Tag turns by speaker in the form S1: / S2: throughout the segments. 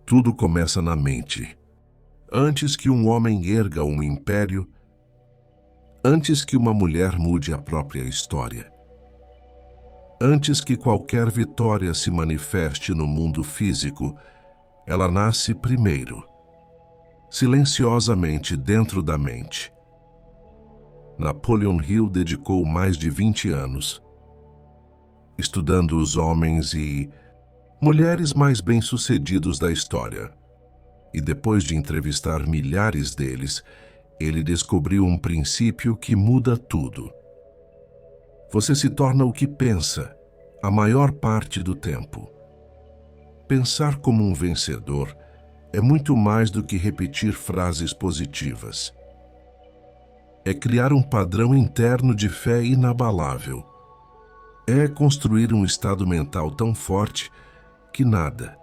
S1: Tudo começa na mente. Antes que um homem erga um império, antes que uma mulher mude a própria história, antes que qualquer vitória se manifeste no mundo físico, ela nasce primeiro, silenciosamente dentro da mente. Napoleon Hill dedicou mais de 20 anos estudando os homens e mulheres mais bem-sucedidos da história. E depois de entrevistar milhares deles, ele descobriu um princípio que muda tudo. Você se torna o que pensa, a maior parte do tempo. Pensar como um vencedor é muito mais do que repetir frases positivas. É criar um padrão interno de fé inabalável. É construir um estado mental tão forte que nada,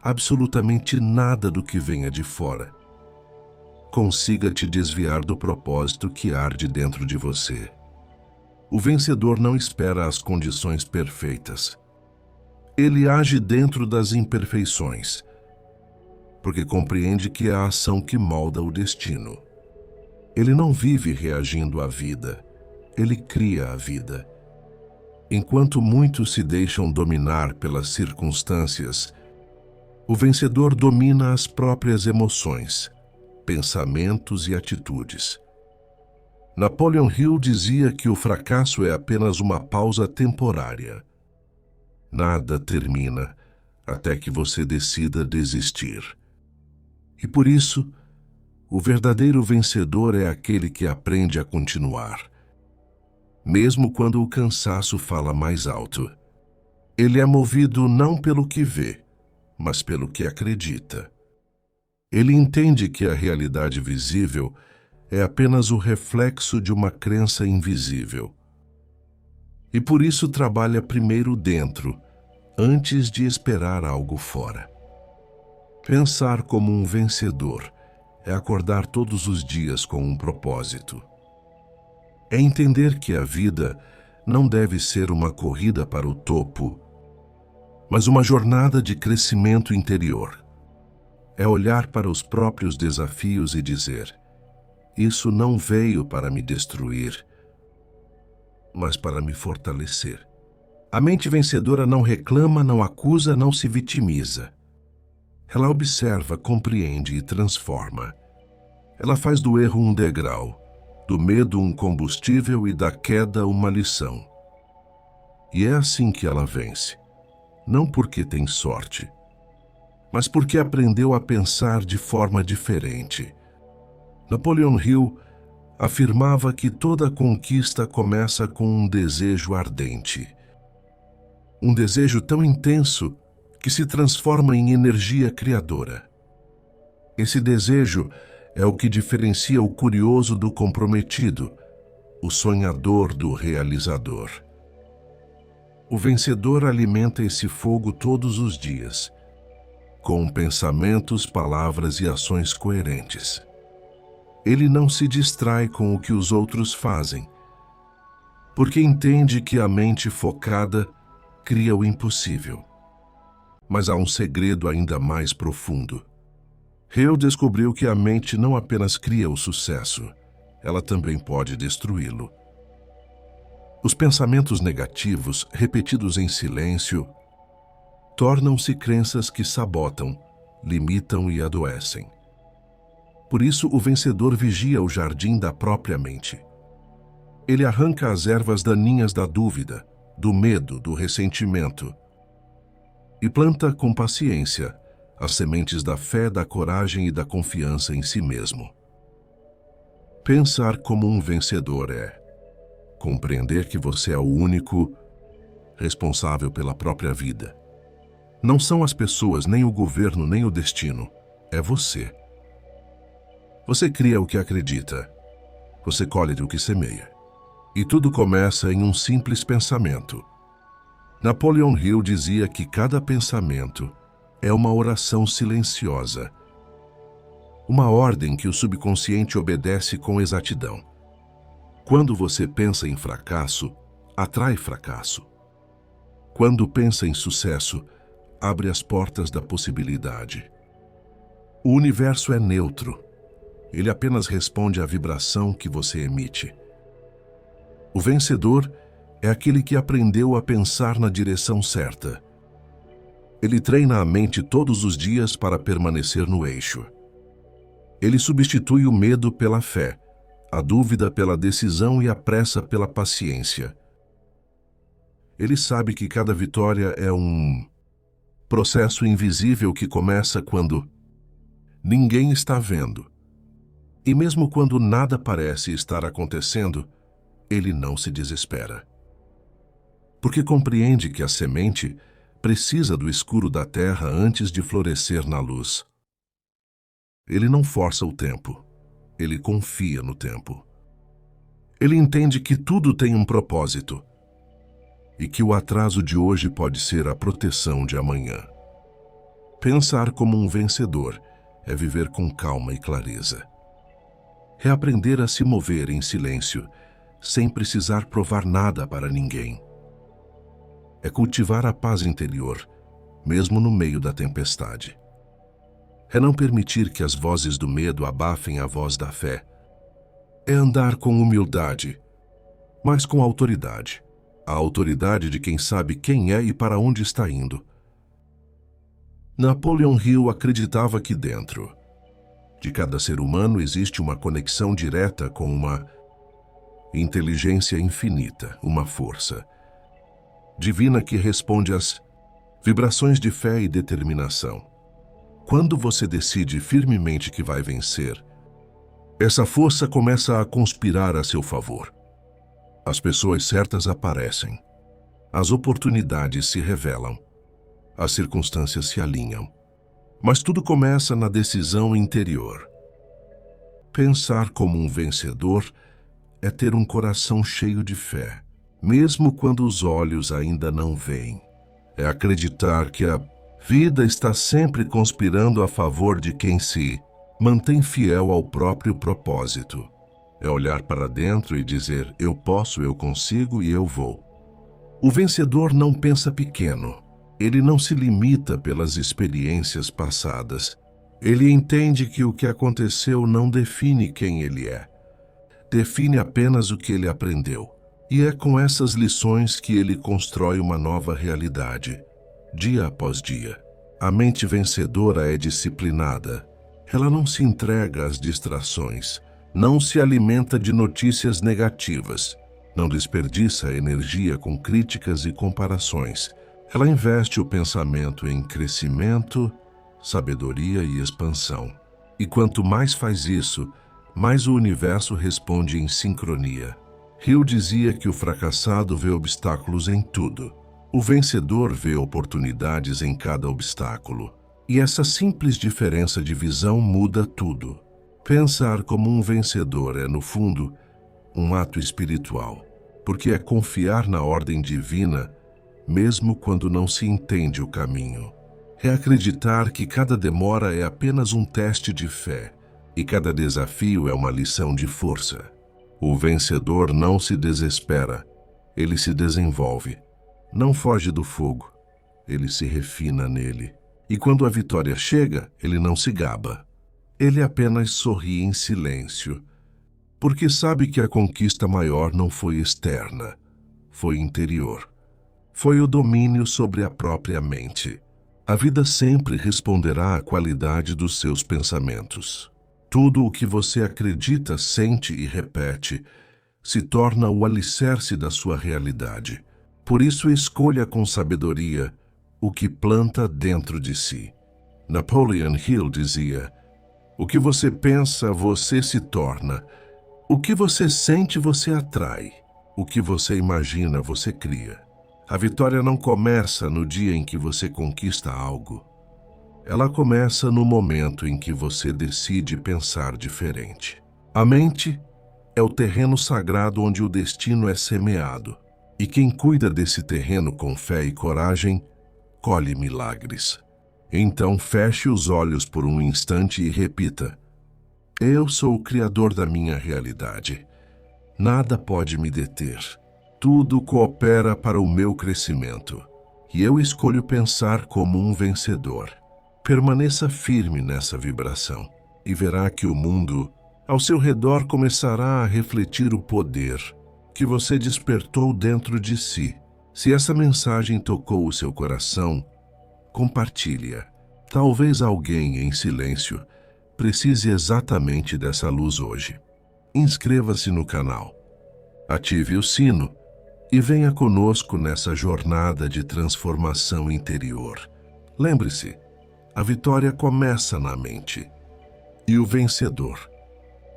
S1: absolutamente nada do que venha de fora, consiga te desviar do propósito que arde dentro de você. O vencedor não espera as condições perfeitas. Ele age dentro das imperfeições, porque compreende que é a ação que molda o destino. Ele não vive reagindo à vida, ele cria a vida. Enquanto muitos se deixam dominar pelas circunstâncias, o vencedor domina as próprias emoções, pensamentos e atitudes. Napoleon Hill dizia que o fracasso é apenas uma pausa temporária. Nada termina até que você decida desistir. E por isso, o verdadeiro vencedor é aquele que aprende a continuar, mesmo quando o cansaço fala mais alto. Ele é movido não pelo que vê, mas pelo que acredita. Ele entende que a realidade visível é apenas o reflexo de uma crença invisível. E por isso trabalha primeiro dentro, antes de esperar algo fora. Pensar como um vencedor é acordar todos os dias com um propósito. É entender que a vida não deve ser uma corrida para o topo, mas uma jornada de crescimento interior. É olhar para os próprios desafios e dizer: isso não veio para me destruir, mas para me fortalecer. A mente vencedora não reclama, não acusa, não se vitimiza. Ela observa, compreende e transforma. Ela faz do erro um degrau, do medo um combustível e da queda uma lição. E é assim que ela vence, não porque tem sorte, mas porque aprendeu a pensar de forma diferente. Napoleon Hill afirmava que toda conquista começa com um desejo ardente. Um desejo tão intenso que se transforma em energia criadora. Esse desejo é o que diferencia o curioso do comprometido, o sonhador do realizador. O vencedor alimenta esse fogo todos os dias, com pensamentos, palavras e ações coerentes. Ele não se distrai com o que os outros fazem, porque entende que a mente focada cria o impossível. Mas há um segredo ainda mais profundo. Hill descobriu que a mente não apenas cria o sucesso, ela também pode destruí-lo. Os pensamentos negativos, repetidos em silêncio, tornam-se crenças que sabotam, limitam e adoecem. Por isso, o vencedor vigia o jardim da própria mente. Ele arranca as ervas daninhas da dúvida, do medo, do ressentimento, e planta com paciência as sementes da fé, da coragem e da confiança em si mesmo. Pensar como um vencedor é compreender que você é o único responsável pela própria vida. Não são as pessoas, nem o governo, nem o destino. É você. Você cria o que acredita. Você colhe o que semeia. E tudo começa em um simples pensamento. Napoleon Hill dizia que cada pensamento é uma oração silenciosa, uma ordem que o subconsciente obedece com exatidão. Quando você pensa em fracasso, atrai fracasso. Quando pensa em sucesso, abre as portas da possibilidade. O universo é neutro. Ele apenas responde à vibração que você emite. O vencedor é aquele que aprendeu a pensar na direção certa. Ele treina a mente todos os dias para permanecer no eixo. Ele substitui o medo pela fé, a dúvida pela decisão e a pressa pela paciência. Ele sabe que cada vitória é um processo invisível que começa quando ninguém está vendo. E mesmo quando nada parece estar acontecendo, ele não se desespera. Porque compreende que a semente precisa do escuro da terra antes de florescer na luz. Ele não força o tempo, ele confia no tempo. Ele entende que tudo tem um propósito e que o atraso de hoje pode ser a proteção de amanhã. Pensar como um vencedor é viver com calma e clareza. É aprender a se mover em silêncio, sem precisar provar nada para ninguém. É cultivar a paz interior, mesmo no meio da tempestade. É não permitir que as vozes do medo abafem a voz da fé. É andar com humildade, mas com autoridade. A autoridade de quem sabe quem é e para onde está indo. Napoleon Hill acreditava que dentro de cada ser humano existe uma conexão direta com uma inteligência infinita, uma força divina que responde às vibrações de fé e determinação. Quando você decide firmemente que vai vencer, essa força começa a conspirar a seu favor. As pessoas certas aparecem, as oportunidades se revelam, as circunstâncias se alinham. Mas tudo começa na decisão interior. Pensar como um vencedor é ter um coração cheio de fé, mesmo quando os olhos ainda não veem. É acreditar que a vida está sempre conspirando a favor de quem se mantém fiel ao próprio propósito. É olhar para dentro e dizer: eu posso, eu consigo e eu vou. O vencedor não pensa pequeno. Ele não se limita pelas experiências passadas. Ele entende que o que aconteceu não define quem ele é. Define apenas o que ele aprendeu. E é com essas lições que ele constrói uma nova realidade, dia após dia. A mente vencedora é disciplinada. Ela não se entrega às distrações, não se alimenta de notícias negativas, não desperdiça energia com críticas e comparações. Ela investe o pensamento em crescimento, sabedoria e expansão. E quanto mais faz isso, mais o universo responde em sincronia. Hill dizia que o fracassado vê obstáculos em tudo. O vencedor vê oportunidades em cada obstáculo. E essa simples diferença de visão muda tudo. Pensar como um vencedor é, no fundo, um ato espiritual, porque é confiar na ordem divina mesmo quando não se entende o caminho. É acreditar que cada demora é apenas um teste de fé e cada desafio é uma lição de força. O vencedor não se desespera, ele se desenvolve. Não foge do fogo, ele se refina nele. E quando a vitória chega, ele não se gaba. Ele apenas sorri em silêncio, porque sabe que a conquista maior não foi externa, foi interior. Foi o domínio sobre a própria mente. A vida sempre responderá à qualidade dos seus pensamentos. Tudo o que você acredita, sente e repete se torna o alicerce da sua realidade. Por isso, escolha com sabedoria o que planta dentro de si. Napoleon Hill dizia: o que você pensa, você se torna. O que você sente, você atrai. O que você imagina, você cria. A vitória não começa no dia em que você conquista algo. Ela começa no momento em que você decide pensar diferente. A mente é o terreno sagrado onde o destino é semeado. E quem cuida desse terreno com fé e coragem, colhe milagres. Então feche os olhos por um instante e repita: eu sou o criador da minha realidade. Nada pode me deter. Tudo coopera para o meu crescimento. e eu escolho pensar como um vencedor. Permaneça firme nessa vibração e verá que o mundo ao seu redor começará a refletir o poder que você despertou dentro de si. Se essa mensagem tocou o seu coração, compartilhe-a. Talvez alguém em silêncio precise exatamente dessa luz hoje. Inscreva-se no canal, ative o sino e venha conosco nessa jornada de transformação interior. Lembre-se, a vitória começa na mente e o vencedor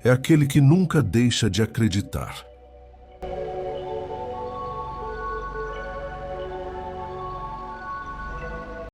S1: é aquele que nunca deixa de acreditar.